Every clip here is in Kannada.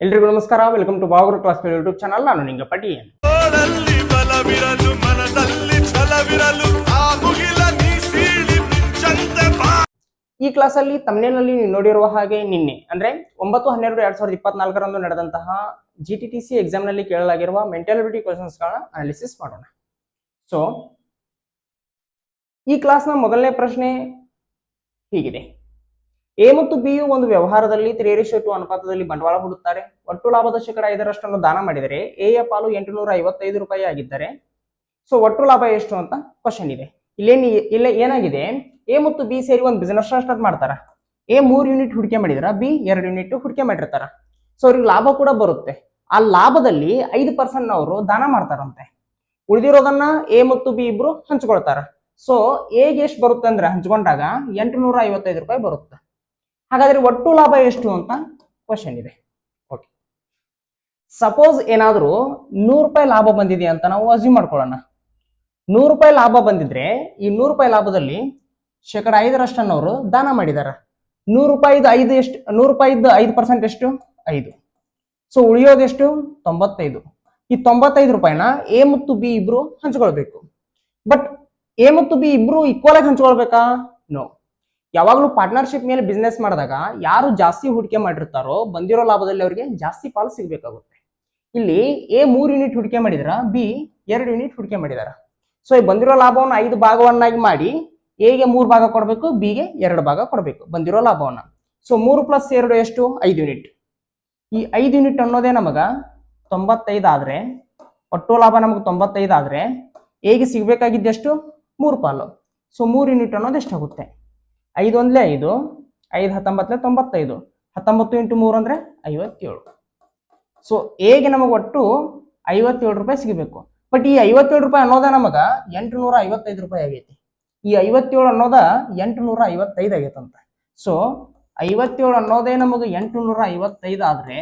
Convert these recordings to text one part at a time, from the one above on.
ಎಲ್ರಿಗೂ ನಮಸ್ಕಾರ. Welcome to Baguru class YouTube channel. ನಾನು ನಿಂಗಪಟಿ. ಈ ಕ್ಲಾಸ್ ಅಲ್ಲಿ ತಮ್ನೇಲ್ನಲ್ಲಿ ನೀವು ನೋಡಿರುವ ಹಾಗೆ ನಿನ್ನೆ ಅಂದ್ರೆ 9/12/2024 ನಡೆದಂತಹ GTTC ಎಕ್ಸಾಮ್ ನಲ್ಲಿ ಕೇಳಲಾಗಿರುವ ಮೆಂಟಲ್ ಅಬಿಲಿಟಿ ಕ್ವೆಶ್ಚನ್ಸ್ ಗಳನ್ನ ಅನಾಲಿಸಿಸ್ ಮಾಡೋಣ. ಸೊ ಈ ಕ್ಲಾಸ್ ನ ಮೊದಲನೇ ಪ್ರಶ್ನೆ ಹೀಗಿದೆ: ಎ ಮತ್ತು ಬಿ ಯು ಒಂದು ವ್ಯವಹಾರದಲ್ಲಿ 3:2 ಅನುಪಾತದಲ್ಲಿ ಬಂಡವಾಳ ಹೂಡುತ್ತಾರೆ. ಒಟ್ಟು ಲಾಭದ 5% ದಾನ ಮಾಡಿದರೆ ಎ ಯ ಪಾಲು 855 ರೂಪಾಯಿ ಆಗಿದ್ದರೆ ಸೊ ಒಟ್ಟು ಲಾಭ ಎಷ್ಟು ಅಂತ ಕ್ವಶನ್ ಇದೆ. ಇಲ್ಲ ಏನಾಗಿದೆ, ಎ ಮತ್ತು ಬಿ ಸೇರಿ ಒಂದು ಬಿಸ್ನೆಸ್ ಸ್ಟಾರ್ಟ್ ಮಾಡ್ತಾರ. ಎ 3 ಯೂನಿಟ್ ಹೂಡಿಕೆ ಮಾಡಿದ್ರ, ಬಿ 2 ಯೂನಿಟ್ ಹೂಡಿಕೆ ಮಾಡಿರ್ತಾರ. ಸೊ ಅವ್ರಿಗೆ ಲಾಭ ಕೂಡ ಬರುತ್ತೆ. ಆ ಲಾಭದಲ್ಲಿ 5% ಅವರು ದಾನ ಮಾಡ್ತಾರಂತೆ. ಉಳಿದಿರೋದನ್ನ ಎ ಮತ್ತು ಬಿ ಇಬ್ರು ಹಂಚ್ಕೊಳ್ತಾರ. ಸೊ ಎಗೆ ಎಷ್ಟು ಬರುತ್ತೆ ಅಂದ್ರೆ ಹಂಚ್ಕೊಂಡಾಗ 855 ರೂಪಾಯಿ ಬರುತ್ತೆ. ಹಾಗಾದ್ರೆ ಒಟ್ಟು ಲಾಭ ಎಷ್ಟು ಅಂತ ಕ್ವಶನ್ ಇದೆ. ಓಕೆ, ಸಪೋಸ್ ಏನಾದ್ರೂ 100 ರೂಪಾಯಿ ಲಾಭ ಬಂದಿದೆ ಅಂತ ನಾವು ಅಸ್ಯೂಮ್ ಮಾಡ್ಕೊಳ್ಳೋಣ. 100 ರೂಪಾಯಿ ಲಾಭ ಬಂದಿದ್ರೆ ಈ 100 ರೂಪಾಯಿ ಲಾಭದಲ್ಲಿ 5% ಅವರು ದಾನ ಮಾಡಿದಾರ. 100 ರೂಪಾಯಿದು 5 ಎಷ್ಟು? 100 ರೂಪಾಯಿದು 5% ಎಷ್ಟು? 5. ಸೊ ಉಳಿಯೋದೆಷ್ಟು? 95. ಈ 95 ರೂಪಾಯಿನ ಎ ಮತ್ತು ಬಿ ಇಬ್ರು ಹಂಚ್ಕೊಳ್ಬೇಕು. ಬಟ್ ಎ ಮತ್ತು ಬಿ ಇಬ್ರು ಈಕ್ವಲ್ ಆಗಿ ಹಂಚ್ಕೊಳ್ಬೇಕಾ? ನೋ. ಯಾವಾಗಲೂ ಪಾರ್ಟ್ನರ್ಶಿಪ್ ಮೇಲೆ ಬಿಸ್ನೆಸ್ ಮಾಡಿದಾಗ ಯಾರು ಜಾಸ್ತಿ ಹೂಡಿಕೆ ಮಾಡಿರ್ತಾರೋ ಬಂದಿರೋ ಲಾಭದಲ್ಲಿ ಅವರಿಗೆ ಜಾಸ್ತಿ ಪಾಲು ಸಿಗ್ಬೇಕಾಗುತ್ತೆ. ಇಲ್ಲಿ ಎ 3 ಯೂನಿಟ್ ಹೂಡಿಕೆ ಮಾಡಿದ್ರ, ಬಿ 2 ಯೂನಿಟ್ ಹೂಡಿಕೆ ಮಾಡಿದಾರ. ಸೊ ಈ ಬಂದಿರೋ ಲಾಭವನ್ನು 5 ಭಾಗವನ್ನಾಗಿ ಮಾಡಿ ಎಗೆ 3 ಭಾಗ ಕೊಡಬೇಕು, ಬಿಗೆ 2 ಭಾಗ ಕೊಡಬೇಕು ಬಂದಿರೋ ಲಾಭವನ್ನ. ಸೊ 3 + 2 ಎಷ್ಟು? 5 ಯೂನಿಟ್. ಈ 5 ಯೂನಿಟ್ ಅನ್ನೋದೇ ನಮಗ 95 ಆದ್ರೆ, ಒಟ್ಟು ಲಾಭ ನಮಗೆ 95 ಆದ್ರೆ ಎಗೆ ಸಿಗ್ಬೇಕಾಗಿದ್ದೆಷ್ಟು? 3 ಪಾಲು. ಸೊ 3 ಯೂನಿಟ್ ಅನ್ನೋದು ಎಷ್ಟಾಗುತ್ತೆ? 5 ಒಂದ್ಲೆ 5, 5 19 95, 19 × 3 ಅಂದ್ರೆ 57. ಸೊ ಎಗೆ ನಮಗೆ ಒಟ್ಟು 57 ರೂಪಾಯಿ ಸಿಗಬೇಕು. ಬಟ್ ಈ 57 ರೂಪಾಯಿ ಅನ್ನೋದ ನಮಗ 855 ರೂಪಾಯಿ ಆಗೈತಿ. ಈ 57 ಅನ್ನೋದ 855 ಆಗೈತಂತ. ಸೊ 57 ಅನ್ನೋದೇ ನಮಗೆ 855 ಆದ್ರೆ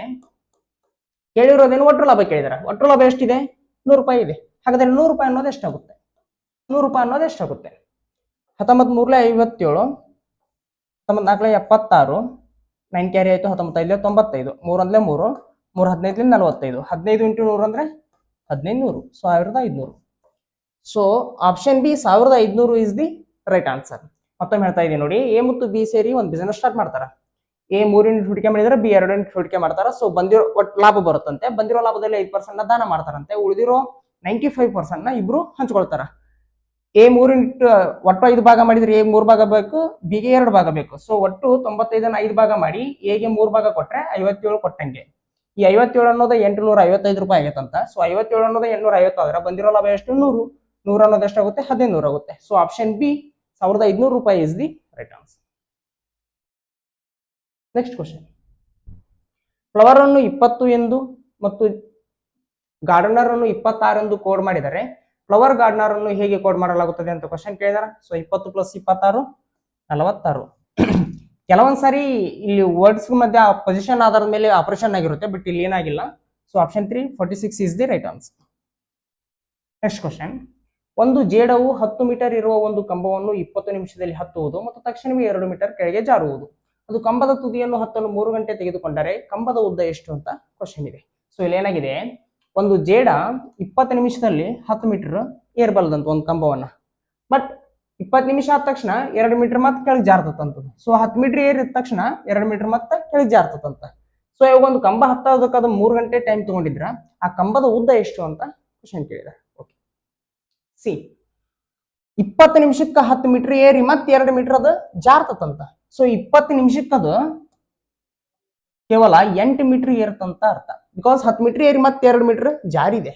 ಕೇಳಿರೋದೇನು? ಒಟ್ಟು ಲಾಭ ಕೇಳಿದಾರ. ಒಟ್ಟು ಲಾಭ ಎಷ್ಟಿದೆ? 100 ರೂಪಾಯಿ ಇದೆ. ಹಾಗಾದ್ರೆ 100 ರೂಪಾಯಿ ಅನ್ನೋದು ಎಷ್ಟಾಗುತ್ತೆ? 100 ರೂಪಾಯಿ ಅನ್ನೋದು ಎಷ್ಟಾಗುತ್ತೆ? 19 3 57, 19 4 76, 9 ಕ್ಯಾರಿ ಆಯ್ತು, 19 5 95, 3 1 3, 3 15 45, 15 × 100 ಅಂದ್ರೆ 1500, 1500. So option B 1500 is the right answer. ಮತ್ತೊಮ್ಮೆ ಹೇಳ್ತಾ ಇದೀನಿ ನೋಡಿ, ಎ ಮತ್ತು ಬಿ ಸೇರಿ ಒಂದು ಬಿಸ್ನೆಸ್ ಸ್ಟಾರ್ಟ್ ಮಾಡ್ತಾರ. ಎ 3 ಯೂನಿಟ್ ಹೂಡಿಕೆ ಮಾಡಿದ್ರೆ, ಬಿ 2 ಯೂನಿಟ್ ಹೂಡಿಕೆ ಮಾಡ್ತಾರ. ಸೊ ಬಂದಿರೋ ಒಟ್ಟು ಲಾಭ ಬರುತ್ತಂತೆ. ಬಂದಿರೋ ಲಾಭದಲ್ಲಿ 5% ದಾನ ಮಾಡ್ತಾರಂತೆ. ಉಳಿದಿರೋ 95% ಇಬ್ರು ಹಂಚ್ಕೊಳ್ತಾರ. ಎ 3 ಯೂನಿಟ್ ಒಟ್ಟು 5 ಭಾಗ ಮಾಡಿದ್ರೆ ಎ 3 ಭಾಗ ಬೇಕು, ಬಿಗೆ 2 ಭಾಗ ಬೇಕು. ಸೊ ಒಟ್ಟು 95 5 ಭಾಗ ಮಾಡಿ ಎಗೆ 3 ಭಾಗ ಕೊಟ್ರೆ 57 ಕೊಟ್ಟಂಗೆ. ಈ 57 ಅನ್ನೋದು 855 ರೂಪಾಯಿ ಆಗೈತಂತ. ಸೊ 57 ಅನ್ನೋದು 850 ಆದ್ರೆ ಬಂದಿರೋ ಲಾಭ ಎಷ್ಟು? 100. 100 ಅನ್ನೋದು ಎಷ್ಟಾಗುತ್ತೆ? 1500 ಆಗುತ್ತೆ. ಸೊ ಆಪ್ಷನ್ ಬಿ 1500 ರೂಪಾಯಿ is the right answer. Next question: flower ಅನ್ನು 20 ಎಂದು ಮತ್ತು ಗಾರ್ಡನರ್ ಅನ್ನು 26 ಎಂದು ಕೋಡ್ ಮಾಡಿದರೆ ಫ್ಲವರ್ ಗಾರ್ಡನರ್ ಅನ್ನು ಹೇಗೆ ಕೋಡ್ ಮಾಡಲಾಗುತ್ತದೆ ಅಂತ ಕ್ವಶನ್ ಕೇಳಿದಾರೆ. ಸೊ 20 + 26 46. ಕೆಲವೊಂದ್ಸಾರಿ ಇಲ್ಲಿ ವರ್ಡ್ಸ್ ಮಧ್ಯೆ ಪೊಸಿಷನ್ ಆಧಾರದ ಮೇಲೆ ಆಪರೇಷನ್ ಆಗಿರುತ್ತೆ, ಬಟ್ ಇಲ್ಲಿ ಏನಾಗಿಲ್ಲ. So option 3 46 is the right answer. Next question: ಒಂದು ಜೇಡವು 10 ಮೀಟರ್ ಇರುವ ಒಂದು ಕಂಬವನ್ನು 20 ನಿಮಿಷದಲ್ಲಿ ಹತ್ತುವುದು ಮತ್ತು ತಕ್ಷಣವೇ 2 ಮೀಟರ್ ಕೆಳಗೆ ಜಾರುವುದು. ಅದು ಕಂಬದ ತುದಿಯನ್ನು ಹತ್ತಲು 3 ಗಂಟೆ ತೆಗೆದುಕೊಂಡರೆ ಕಂಬದ ಉದ್ದ ಎಷ್ಟು ಅಂತ ಕ್ವಶನ್ ಇದೆ. ಸೊ ಇಲ್ಲಿ ಏನಾಗಿದೆ, ಒಂದು ಜೇಡ 20 ನಿಮಿಷದಲ್ಲಿ 10 ಮೀಟರ್ ಏರ್ಬಲ್ಲದಂತ ಒಂದು ಕಂಬವನ್ನ. ಬಟ್ 20 ನಿಮಿಷ ಆದ ತಕ್ಷಣ 2 ಮೀಟರ್ ಮತ್ತೆ ಕೆಳಗೆ ಜಾರ್ತದಂತ. ಸೊ 10 ಮೀಟರ್ ಏರಿದ ತಕ್ಷಣ 2 ಮೀಟರ್ ಮತ್ತೆ ಕೆಳಗೆ ಜಾರ್ತದಂತ. ಸೊ ಇವಾಗ ಒಂದು ಕಂಬ ಹತ್ತೋದಕ್ಕೆ ಅದು 3 ಗಂಟೆ ಟೈಮ್ ತಗೊಂಡಿದ್ರ, ಆ ಕಂಬದ ಉದ್ದ ಎಷ್ಟು ಅಂತ ಕ್ವಶನ್ ಕೇಳಿದಾರೆ. ಓಕೆ, ಸಿ 20 ನಿಮಿಷಕ್ಕೆ 10 ಮೀಟರ್ ಏರಿ ಮತ್ತೆ 2 ಮೀಟರ್ ಅದು ಜಾರ್ತದಂತ. ಸೊ 20 ನಿಮಿಷಕ್ಕೆ ಅದು ಕೇವಲ 8 ಮೀಟರ್ ಏರ್ತಂತ ಅರ್ಥ. ಬಿಕಾಸ್ 10 ಮೀಟರ್ ಏರಿ ಮತ್ತೆ 2 ಮೀಟರ್ ಜಾರಿದೆ.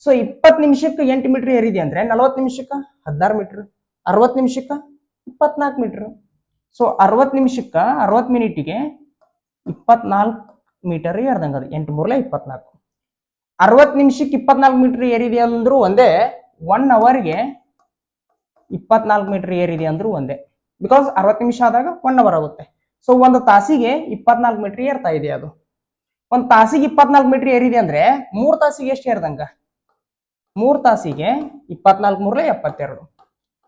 ಸೊ 20 ನಿಮಿಷಕ್ಕೆ 8 ಮೀಟರ್ ಏರಿದೆ ಅಂದ್ರೆ 40 ನಿಮಿಷಕ್ಕೆ 16 ಮೀಟರ್, 60 ನಿಮಿಷಕ್ಕೆ 24 ಮೀಟರ್. ಸೊ 60 ನಿಮಿಷಕ್ಕೆ 60 ಮಿನಿಟಿಗೆ 24 ಮೀಟರ್ ಏರ್ದಂಗ ಅದು. 8 3 24. 60 ನಿಮಿಷಕ್ಕೆ 24 ಮೀಟರ್ ಏರಿದೆ ಅಂದ್ರೂ ಒಂದೇ, 1 ಅವರ್ಗೆ 24 ಮೀಟರ್ ಏರಿದೆ ಅಂದ್ರೂ ಒಂದೇ. ಬಿಕಾಸ್ 60 ನಿಮಿಷ ಆದಾಗ 1 ಅವರ್ ಆಗುತ್ತೆ. ಸೊ ಒಂದು ತಾಸಿಗೆ 24 ಮೀಟರ್ ಏರ್ತಾ ಇದೆ ಅದು. ಒಂದು ತಾಸಿಗೆ 24 ಮೀಟರ್ ಏರಿದೆ ಅಂದ್ರೆ 3 ತಾಸಿಗೆ ಎಷ್ಟು ಏರ್ದಂಗ? 3 ತಾಸಿಗೆ 24 3 72,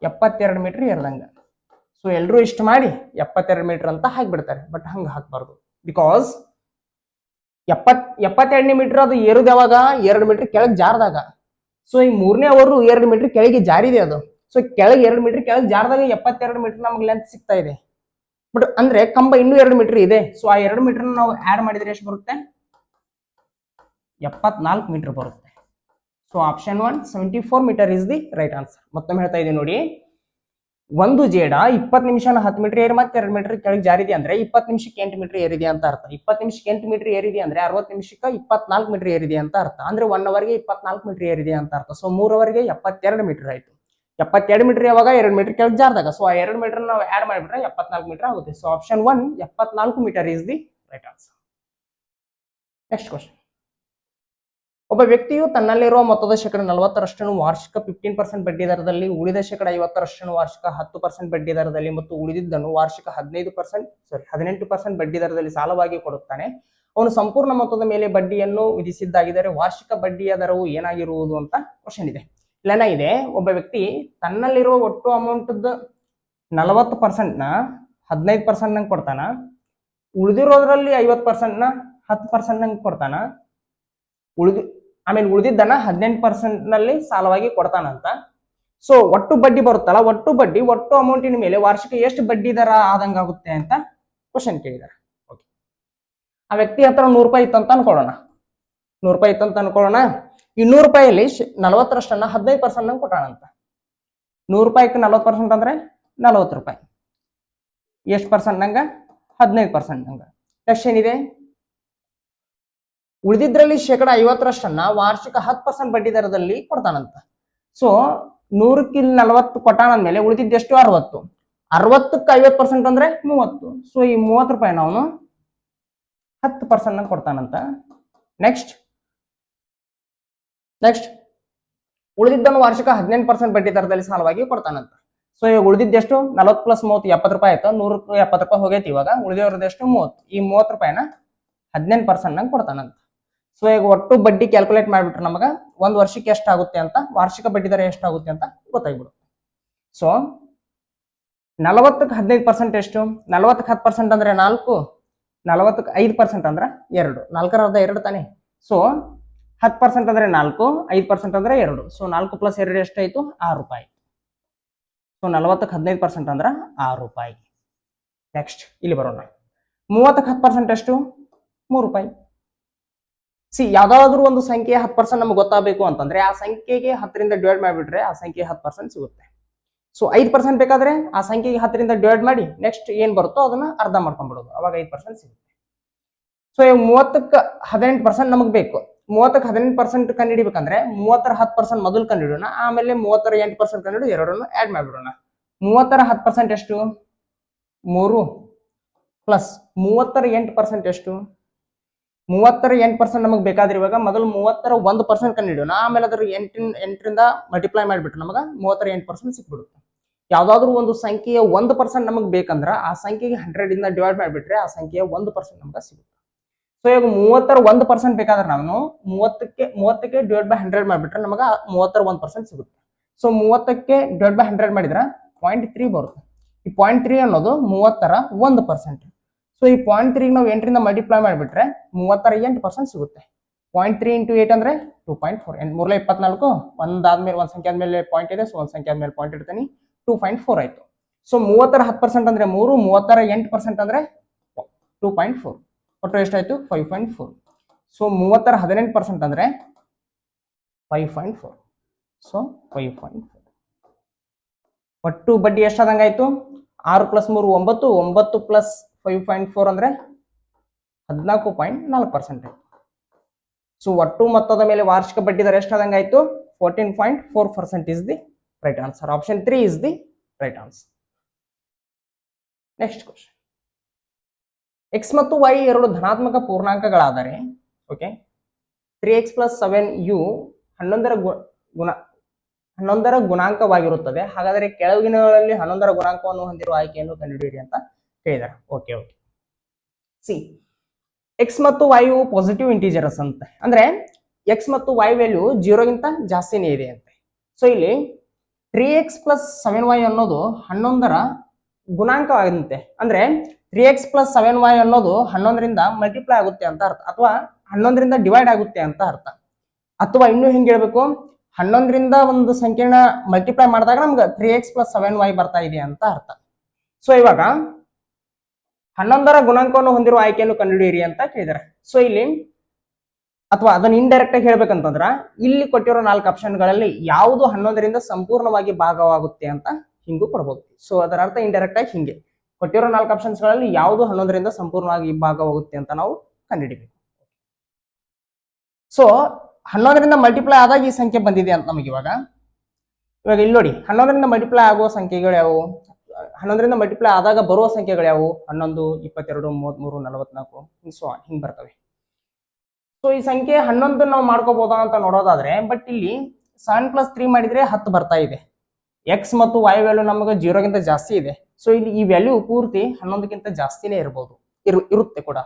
72 ಮೀಟರ್ ಏರ್ದಂಗ. ಸೊ ಎಲ್ಲರೂ ಇಷ್ಟು ಮಾಡಿ 72 ಮೀಟರ್ ಅಂತ ಹಾಕ್ಬಿಡ್ತಾರೆ. ಬಟ್ ಹಂಗೆ ಹಾಕ್ಬಾರ್ದು. ಬಿಕಾಸ್ 72 ಮೀಟರ್ ಅದು ಏರುದು ಯಾವಾಗ 2 ಮೀಟರ್ ಕೆಳಗೆ ಜಾರದಾಗ. ಸೊ ಈ 3ನೇ ಅವರು 2 ಮೀಟರ್ ಕೆಳಗೆ ಜಾರಿದೆ ಅದು. ಸೊ ಕೆಳಗೆ 2 ಮೀಟರ್ ಕೆಳಗೆ ಜಾರದಾಗ 72 ಮೀಟರ್ ನಮ್ಗೆ ಲೆಂತ್ ಸಿಗ್ತಾ ಇದೆ. ಬಟ್ ಅಂದ್ರೆ ಕಂಬ ಇನ್ನೂ 2 ಮೀಟರ್ ಇದೆ. ಸೊ ಆ 2 ಮೀಟರ್ ನಾವು ಆಡ್ ಮಾಡಿದ್ರೆ ಎಷ್ಟು ಬರುತ್ತೆ? 74 ಮೀಟರ್ ಬರುತ್ತೆ. So option 1 74 metre is the right answer. ಮತ್ತೊಮ್ಮೆ ಹೇಳ್ತಾ ಇದ್ದೀನಿ ನೋಡಿ, ಒಂದು ಜೇಡ 20 ನಿಮಿಷ 10 ಮೀಟರ್ ಏರಿ ಮತ್ತೆ 2 ಮೀಟರ್ ಕೆಳಗೆ ಜಾರಿದೆ ಅಂದ್ರೆ 20 ನಿಮಿಷಕ್ಕೆ 8 ಮೀಟರ್ ಏರಿದೆ ಅಂತ ಅರ್ಥ. 20 ನಿಮಿಷಕ್ಕೆ 8 ಮೀಟರ್ ಏರಿದೆ ಅಂದ್ರೆ 60 ನಿಮಿಷಕ್ಕೆ 24 ಮೀಟರ್ ಏರಿದೆ ಅಂತ ಅರ್ಥ. ಅಂದ್ರೆ 1 ಅವರ್ಗೆ 24 ಮೀಟರ್ ಏರಿದೆ ಅಂತ ಅರ್ಥ. ಸೊ 3 ಅವರ್ಗೆ 72 ಮೀಟರ್ ಆಯ್ತು. 72 ಮೀಟರ್ ಯಾವಾಗ 2 ಮೀಟರ್ ಕೆಳಗೆ ಜಾರದಾಗ. ಸೊ ಆ 2 ಮೀಟರ್ ನಾವು ಆಡ್ ಮಾಡಿಬಿಟ್ರೆ 74 ಮೀಟರ್ ಆಗುತ್ತೆ. So option 1 74 metre is the right answer. Next question. ಒಬ್ಬ ವ್ಯಕ್ತಿಯು ತನ್ನಲ್ಲಿರುವ ಮೊತ್ತದ ಶೇಕಡ 40ರಷ್ಟನ್ನು ವಾರ್ಷಿಕ 15% ಬಡ್ಡಿ ದರದಲ್ಲಿ, ಉಳಿದ ಶೇಕಡ 50ರಷ್ಟನ್ನು ವಾರ್ಷಿಕ 10% ಬಡ್ಡಿ ದರದಲ್ಲಿ ಮತ್ತು ಉಳಿದಿದ್ದನ್ನು ವಾರ್ಷಿಕ 18% ಬಡ್ಡಿ ದರದಲ್ಲಿ ಸಾಲವಾಗಿ ಕೊಡುತ್ತಾನೆ. ಅವನು ಸಂಪೂರ್ಣ ಮೊತ್ತದ ಮೇಲೆ ಬಡ್ಡಿಯನ್ನು ವಿಧಿಸಿದ್ದಾಗಿದ್ದರೆ ವಾರ್ಷಿಕ ಬಡ್ಡಿಯ ದರವು ಏನಾಗಿರುವುದು ಅಂತ ಕ್ವಶನ್ ಇದೆ. ಇಲ್ಲೇನ ಇದೆ, ಒಬ್ಬ ವ್ಯಕ್ತಿ ತನ್ನಲ್ಲಿರುವ ಒಟ್ಟು ಅಮೌಂಟ್ 40%ನ 15% ನಂಗೆ ಕೊಡ್ತಾನ, ಉಳಿದಿರೋದ್ರಲ್ಲಿ 50%ನ 10% ನಂಗೆ ಕೊಡ್ತಾನ, ಆಮೇಲೆ ಉಳಿದಿದ್ದನ್ನ 18% ನಲ್ಲಿ ಸಾಲವಾಗಿ ಕೊಡ್ತಾನಂತ. ಸೊ ಒಟ್ಟು ಬಡ್ಡಿ ಬರುತ್ತಲ್ಲ, ಒಟ್ಟು ಬಡ್ಡಿ ಒಟ್ಟು ಅಮೌಂಟಿನ ಮೇಲೆ ವಾರ್ಷಿಕ ಎಷ್ಟು ಬಡ್ಡಿ ದರ ಆದಂಗಾಗುತ್ತೆ ಅಂತ ಕ್ವಶನ್ ಕೇಳಿದಾರೆ. ಓಕೆ, ಆ ವ್ಯಕ್ತಿ ಹತ್ರ 100 ರೂಪಾಯಿ ಇತ್ತು ಅಂತ ಅನ್ಕೊಳ್ಳೋಣ. 100 ರೂಪಾಯಿ ಇತ್ತು ಅಂತ ಅನ್ಕೊಳ್ಳೋಣ. ಈ 100 ರೂಪಾಯಿಲಿ 40ರಷ್ಟನ್ನ 15% ನಂಗೆ ಕೊಟ್ಟಾನಂತ. 100 ರೂಪಾಯಿಗೆ 40% ಅಂದ್ರೆ 40 ರೂಪಾಯಿ. ಎಷ್ಟು ಪರ್ಸೆಂಟ್ ನಂಗ? 15% ನಂಗ. ನೆಕ್ಸ್ಟ್ ಏನಿದೆ, ಉಳಿದಿದ್ರಲ್ಲಿ ಶೇಕಡ 50ರಷ್ಟನ್ನ ವಾರ್ಷಿಕ 10% ಬಡ್ಡಿ ದರದಲ್ಲಿ ಕೊಡ್ತಾನಂತ. ಸೊ 100ಕ್ಕೆ 40 ಕೊಟ್ಟಾನಂದ್ಮೇಲೆ ಉಳಿದಿದ್ದೆಷ್ಟು? 60. 60ಕ್ಕೆ 50% ಅಂದ್ರೆ 30. ಸೊ ಈ 30 ರೂಪಾಯಿ ಅವನು 10% ನಂಗೆ ಕೊಡ್ತಾನಂತ. ನೆಕ್ಸ್ಟ್ ಉಳಿದಿದ್ದನ್ನು ವಾರ್ಷಿಕ 18% ಬಡ್ಡಿ ದರದಲ್ಲಿ ಸಾಲವಾಗಿ ಕೊಡ್ತಾನಂತ. ಸೊ ಈಗ ಉಳಿದಿದ್ದೆಷ್ಟು? 40 + 30 70 ರೂಪಾಯಿ ಆಯ್ತು. 100ಕ್ಕೆ 70 ರೂಪಾಯಿ ಹೋಗೈತಿ. ಇವಾಗ ಉಳಿದಿರೋದೆಷ್ಟು? 30. ಈ 30 ರೂಪಾಯಿನ 18% ನಂಗೆ ಕೊಡ್ತಾನಂತ. ಸೊ ಈಗ ಒಟ್ಟು ಬಡ್ಡಿ ಕ್ಯಾಲ್ಕುಲೇಟ್ ಮಾಡಿಬಿಟ್ರೆ ನಮಗ ಒಂದು ವರ್ಷಕ್ಕೆ ಎಷ್ಟಾಗುತ್ತೆ ಅಂತ, ವಾರ್ಷಿಕ ಬಡ್ಡಿ ದರ ಎಷ್ಟಾಗುತ್ತೆ ಅಂತ ಗೊತ್ತಾಗ್ಬಿಡುತ್ತೆ. ಸೊ 40ಕ್ಕೆ 15% ಎಷ್ಟು? 40ಕ್ಕೆ 10% ಅಂದ್ರೆ 4, 40ಕ್ಕೆ 5% ಅಂದ್ರೆ 2, 4ರ ಅರ್ಧ 2 ತಾನೆ. ಸೊ 10% ಅಂದ್ರೆ 4, 5% ಅಂದ್ರೆ 2. ಸೊ 4 + 2 ಎಷ್ಟಾಯ್ತು? 6 ರೂಪಾಯಿ. ಸೊ 40ಕ್ಕೆ 15% ಅಂದ್ರೆ 6 ರೂಪಾಯಿ. ನೆಕ್ಸ್ಟ್ ಇಲ್ಲಿ ಬರೋಣ. 30ಕ್ಕೆ 10% ಎಷ್ಟು? 3 ರೂಪಾಯಿ. ಯಾವ್ದಾದ್ರು ಒಂದು ಸಂಖ್ಯೆ 10% ನಮ್ಗೆ ಗೊತ್ತಾಗಬೇಕು ಅಂತಂದ್ರೆ ಆ ಸಂಖ್ಯೆಗೆ 10ರಿಂದ ಡಿವೈಡ್ ಮಾಡಿಬಿಟ್ರೆ ಆ ಸಂಖ್ಯೆ 10% ಸಿಗುತ್ತೆ. ಸೊ 5% ಬೇಕಾದ್ರೆ ಆ ಸಂಖ್ಯೆಗೆ 10ರಿಂದ ಡಿವೈಡ್ ಮಾಡಿ ನೆಕ್ಸ್ಟ್ ಏನ್ ಬರುತ್ತೋ ಅದನ್ನ ಅರ್ಧ ಮಾಡ್ಕೊಂಡ್ಬಿಡೋದು, ಅವಾಗ 5% ಸಿಗುತ್ತೆ. ಸೊ 30ಕ್ಕೆ 18% ನಮಗ್ ಬೇಕು. 30ಕ್ಕೆ 18% ಕಂಡುಹಿಡಿಬೇಕಂದ್ರೆ 30ರ 10% ಮೊದಲು ಕಂಡುಹಿಡೋಣ, ಆಮೇಲೆ 30ರ 8% ಕಂಡುಹಿಡಿದು ಎರಡನ್ನು ಆಡ್ ಮಾಡಿಬಿಡೋಣ. 30ರ 10% ಎಷ್ಟು? 3 ಪ್ಲಸ್ 30ರ 8% ಎಷ್ಟು? 30ರ 8% ನಮಗೆ ಬೇಕಾದ್ರೆ ಇವಾಗ ಮೊದಲು 30ರ 1% ಕಂಡುಹಿಡಿಯೋಣ, ಆಮೇಲೆ ಅದರ 8ರಿಂದ ಮಲ್ಟಿಪ್ಲೈ ಮಾಡಿಬಿಟ್ರೆ ನಮಗೆ 30ರ 8% ಸಿಕ್ಬಿಡುತ್ತೆ. ಯಾವ್ದಾದ್ರು ಒಂದು ಸಂಖ್ಯೆಯ 1% ನಮಗೆ ಬೇಕಂದ್ರೆ ಆ ಸಂಖ್ಯೆಗೆ 100ರಿಂದ ಡಿವೈಡ್ ಮಾಡಿಬಿಟ್ರೆ ಆ ಸಂಖ್ಯೆಯ 1% ನಮಗೆ ಸಿಗುತ್ತೆ. ಸೊ ಈಗ 30ರ 1% ಬೇಕಾದ್ರೆ ನಾವು 30ಕ್ಕೆ ಡಿವೈಡ್ ಬೈ 100 ಮಾಡಿಬಿಟ್ರೆ ನಮಗೆ 30ರ 1% ಸಿಗುತ್ತೆ. ಸೊ 30ಕ್ಕೆ ಡಿವೈಡ್ ಬೈ 100 ಮಾಡಿದ್ರೆ 0.3 ಬರುತ್ತೆ. ಈ 0.3 ಅನ್ನೋದು 30ರ 1%. ಸೊ ಈ 0.3 ನಾವು 8ರಿಂದ ಮಲ್ಟಿಪ್ಲೈ ಮಾಡಿಬಿಟ್ರೆ 30ರ 8% ಸಿಗುತ್ತೆ. 0.3 × 8 ಅಂದ್ರೆ 2.4. 3 24, ಒಂದಾದ್ಮೇಲೆ ಒಂದು ಸಂಖ್ಯೆ ಆದ್ಮೇಲೆ ಪಾಯಿಂಟ್ ಇದೆ. ಸೊ ಒಂದು ಸಂಖ್ಯೆ ಆದ್ಮೇಲೆ ಪಾಯಿಂಟ್ ಇಡ್ತೀನಿ. 2.4 ಆಯ್ತು. ಸೊ 30ರ 10% ಅಂದ್ರೆ 3, 30ರ 8% ಅಂದ್ರೆ 2.4. ಒಟ್ಟು ಎಷ್ಟಾಯ್ತು? 5.4. ಸೊ 30ರ 18% ಅಂದ್ರೆ 5.4. ಸೊ 5.4. ಒಟ್ಟು ಬಡ್ಡಿ ಎಷ್ಟಾದಂಗಾಯ್ತು? 6 + 3 9, 9 + 5.4 ಅಂದ್ರೆ 14.4%. ಸೊ ಒಟ್ಟು ಮೊತ್ತದ ಮೇಲೆ ವಾರ್ಷಿಕ ಬಡ್ಡಿ ದರ ಎಷ್ಟಾದಂಗಾಯ್ತು? 14.4% is the right answer. Option 3 is the right answer. Next question. x ಮತ್ತು y ಎರಡು ಧನಾತ್ಮಕ ಪೂರ್ಣಾಂಕಗಳಾದರೆ, ಓಕೆ, 3x + 7u 11ರ ಗುಣಾಂಕವಾಗಿರುತ್ತದೆ. ಹಾಗಾದರೆ ಕೆಳಗಿನಗಳಲ್ಲಿ 11ರ ಗುಣಾಂಕವನ್ನು ಹೊಂದಿರುವ ಆಯ್ಕೆಯನ್ನು ಕಂಡುಹಿಡಿಯಿರಿ ಅಂತ ಹೇಳಿದ್ದಾರೆ. ಓಕೆ, ಎಕ್ಸ್ ಮತ್ತು y ಪಾಸಿಟಿವ್ ಇಂಟೀಜರ್ಸ್ ಅಂತೆ, ಅಂದ್ರೆ ಎಕ್ಸ್ ಮತ್ತು y ವ್ಯಾಲ್ಯೂ 0ಗಿಂತ ಜಾಸ್ತಿನೇ ಇದೆ ಅಂತೆ. ಸೊ ಇಲ್ಲಿ 3x + 7y ಅನ್ನೋದು 11ರ ಗುಣಾಂಕವಾದಂತೆ. ಅಂದ್ರೆ 3x ಪ್ಲಸ್ 7y ಅನ್ನೋದು 11ರಿಂದ ಮಲ್ಟಿಪ್ಲೈ ಆಗುತ್ತೆ ಅಂತ ಅರ್ಥ, ಅಥವಾ 11ರಿಂದ ಡಿವೈಡ್ ಆಗುತ್ತೆ ಅಂತ ಅರ್ಥ. ಅಥವಾ ಇನ್ನೂ ಹಿಂಗೆ ಹೇಳ್ಬೇಕು, 11ರಿಂದ ಒಂದು ಸಂಖ್ಯೆನ ಮಲ್ಟಿಪ್ಲೈ ಮಾಡಿದಾಗ ನಮ್ಗೆ 3x ಪ್ಲಸ್ 7y ಬರ್ತಾ ಇದೆ ಅಂತ ಅರ್ಥ. ಸೊ ಇವಾಗ 11ರ ಗುಣಾಂಕವನ್ನು ಹೊಂದಿರುವ ಆಯ್ಕೆಯನ್ನು ಕಂಡುಹಿಡಿಯಿರಿ ಅಂತ ಕೇಳಿದಾರೆ. ಸೊ ಇಲ್ಲಿ ಅಥವಾ ಅದನ್ನ ಇಂಡೈರೆಕ್ಟ್ ಆಗಿ ಹೇಳ್ಬೇಕಂತಂದ್ರ ಇಲ್ಲಿ ಕೊಟ್ಟಿರೋ 4 ಆಪ್ಷನ್ಗಳಲ್ಲಿ ಯಾವುದು 11ರಿಂದ ಸಂಪೂರ್ಣವಾಗಿ ಭಾಗವಾಗುತ್ತೆ ಅಂತ ಹಿಂಗೂ ಕೊಡ್ಬೋದು. ಸೊ ಅದರ ಅರ್ಥ ಇಂಡೈರೆಕ್ಟ್ ಆಗಿ ಹಿಂಗೆ ಕೊಟ್ಟಿರೋ 4 ಆಪ್ಷನ್ಸ್ಗಳಲ್ಲಿ ಯಾವುದು 11ರಿಂದ ಸಂಪೂರ್ಣವಾಗಿ ಭಾಗವಾಗುತ್ತೆ ಅಂತ ನಾವು ಕಂಡುಹಿಡಿಬೇಕು. ಸೊ 11ರಿಂದ ಮಲ್ಟಿಪ್ಲೈ ಆದಾಗ ಈ ಸಂಖ್ಯೆ ಬಂದಿದೆ ಅಂತ ನಮಗೆ ಇವಾಗ ಇಲ್ಲಿ ನೋಡಿ, 11ರಿಂದ ಮಲ್ಟಿಪ್ಲೈ ಆಗುವ ಸಂಖ್ಯೆಗಳು ಯಾವುವು, 11ರಿಂದ ಮಲ್ಟಿಪ್ಲೈ ಆದಾಗ ಬರುವ ಸಂಖ್ಯೆಗಳು ಯಾವುವು, 11, 22, 33, 44 ಹಿಂಗ್ ಬರ್ತವೆ. ಸೊ ಈ ಸಂಖ್ಯೆ 11 ನಾವು ಮಾಡ್ಕೋಬಹುದಾ ಅಂತ ನೋಡೋದಾದ್ರೆ, ಬಟ್ ಇಲ್ಲಿ 7 ಪ್ಲಸ್ 3 ಮಾಡಿದ್ರೆ 10 ಬರ್ತಾ ಇದೆ. ಎಕ್ಸ್ ಮತ್ತು ವೈ ವ್ಯಾಲ್ಯೂ ನಮಗೆ 0ಗಿಂತ ಜಾಸ್ತಿ ಇದೆ. ಸೊ ಇಲ್ಲಿ ಈ ವ್ಯಾಲ್ಯೂ ಪೂರ್ತಿ 11ಗಿಂತ ಜಾಸ್ತಿನೇ ಇರಬಹುದು, ಇರುತ್ತೆ ಕೂಡ.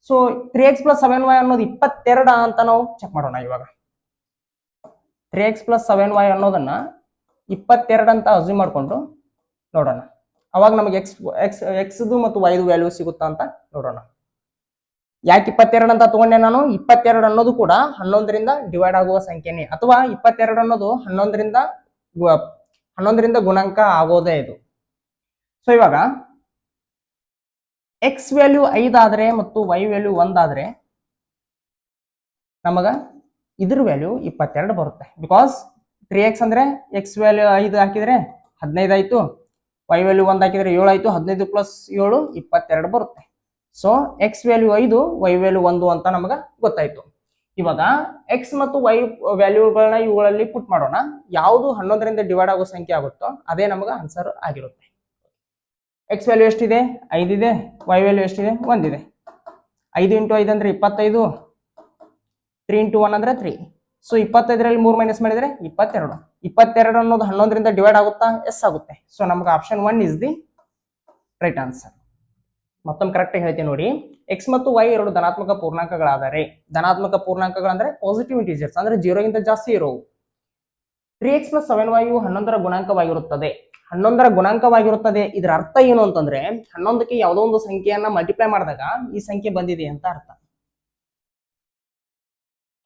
ಸೊ 3x ಪ್ಲಸ್ 7y ಅನ್ನೋದು 22 ಅಂತ ನಾವು ಚೆಕ್ ಮಾಡೋಣ. ಇವಾಗ 3x ಪ್ಲಸ್ 7y ಅನ್ನೋದನ್ನ 22 ಅಂತ ಅಸ್ಯೂಮ್ ಮಾಡ್ಕೊಂಡು ನೋಡೋಣ. ಅವಾಗ ನಮಗೆ ಎಕ್ಸ್ ಮತ್ತು ವೈ ವ್ಯಾಲ್ಯೂ ಸಿಗುತ್ತಾ ಅಂತ ನೋಡೋಣ. ಯಾಕೆ 22 ಅಂತ ತಗೊಂಡೆ ನಾನು, 22 ಅನ್ನೋದು ಕೂಡ 11ರಿಂದ ಡಿವೈಡ್ ಆಗುವ ಸಂಖ್ಯೆನೇ, ಅಥವಾ 22 ಅನ್ನೋದು 11ರಿಂದ ಗುಣಾಂಕ ಆಗೋದೇ ಇದು. ಸೊ ಇವಾಗ ಎಕ್ಸ್ ವ್ಯಾಲ್ಯೂ 5 ಆದ್ರೆ ಮತ್ತು ವೈ ವ್ಯಾಲ್ಯೂ 1 ಆದ್ರೆ ನಮಗ ಇದ್ರ ವ್ಯಾಲ್ಯೂ 22 ಬರುತ್ತೆ. ಬಿಕಾಸ್ 3x ಅಂದ್ರೆ ಎಕ್ಸ್ ವ್ಯಾಲ್ಯೂ 5 ಹಾಕಿದ್ರೆ 15 ಆಯ್ತು, ವೈ ವ್ಯಾಲ್ಯೂ 1 ಹಾಕಿದ್ರೆ 7 ಆಯ್ತು, 15 ಪ್ಲಸ್ 7 22 ಬರುತ್ತೆ. So x value 5, y value 1 ಅಂತ ನಮಗ ಗೊತ್ತಾಯ್ತು. ಇವಾಗ ಎಕ್ಸ್ ಮತ್ತು ವೈ ವ್ಯಾಲ್ಯೂಗಳನ್ನ ಇವುಗಳಲ್ಲಿ ಪುಟ್ ಮಾಡೋಣ. ಯಾವುದು 11ರಿಂದ ಡಿವೈಡ್ ಆಗೋ ಸಂಖ್ಯೆ ಆಗುತ್ತೋ ಅದೇ ನಮಗ ಆನ್ಸರ್ ಆಗಿರುತ್ತೆ. ಎಕ್ಸ್ ವ್ಯಾಲ್ಯೂ ಎಷ್ಟಿದೆ, 5 ಇದೆ. ವೈ ವ್ಯಾಲ್ಯೂ ಎಷ್ಟಿದೆ, 1 ಇದೆ. 5 ಇಂಟು 5 ಅಂದ್ರೆ 25, 3 ಇಂಟು 1 ಅಂದ್ರೆ 3. ಸೊ 25ರಲ್ಲಿ 3 ಮೈನಸ್ ಮಾಡಿದ್ರೆ 22. 22 ಅನ್ನೋದು 11ರಿಂದ ಡಿವೈಡ್ ಆಗುತ್ತಾ, ಎಸ್ ಆಗುತ್ತೆ. ಸೊ ನಮ್ಗೆ option 1 is the right answer. ಮತ್ತೊಮ್ಮೆ ಕರೆಕ್ಟ್ ಆಗಿ ಹೇಳ್ತೀನಿ ನೋಡಿ, ಎಕ್ಸ್ ಮತ್ತು ವೈ ಎರಡು ಧನಾತ್ಮಕ ಪೂರ್ಣಾಂಕಗಳಾದರೆ, ಧನಾತ್ಮಕ ಪೂರ್ಣಾಂಕಗಳಂದ್ರೆ ಪಾಸಿಟಿವ್ ಇಂಟಿಜರ್ಸ್ ಅಂದ್ರೆ 0ಗಿಂತ ಜಾಸ್ತಿ ಇರೋವು, 3x ಪ್ಲಸ್ 7y 11ರ ಗುಣಾಂಕವಾಗಿರುತ್ತದೆ. 11ರ ಗುಣಾಂಕವಾಗಿರುತ್ತದೆ. ಇದರ ಅರ್ಥ ಏನು ಅಂತಂದ್ರೆ 11ಕ್ಕೆ ಯಾವುದೋ ಒಂದು ಸಂಖ್ಯೆಯನ್ನ ಮಲ್ಟಿಪ್ಲೈ ಮಾಡಿದಾಗ ಈ ಸಂಖ್ಯೆ ಬಂದಿದೆ ಅಂತ ಅರ್ಥ.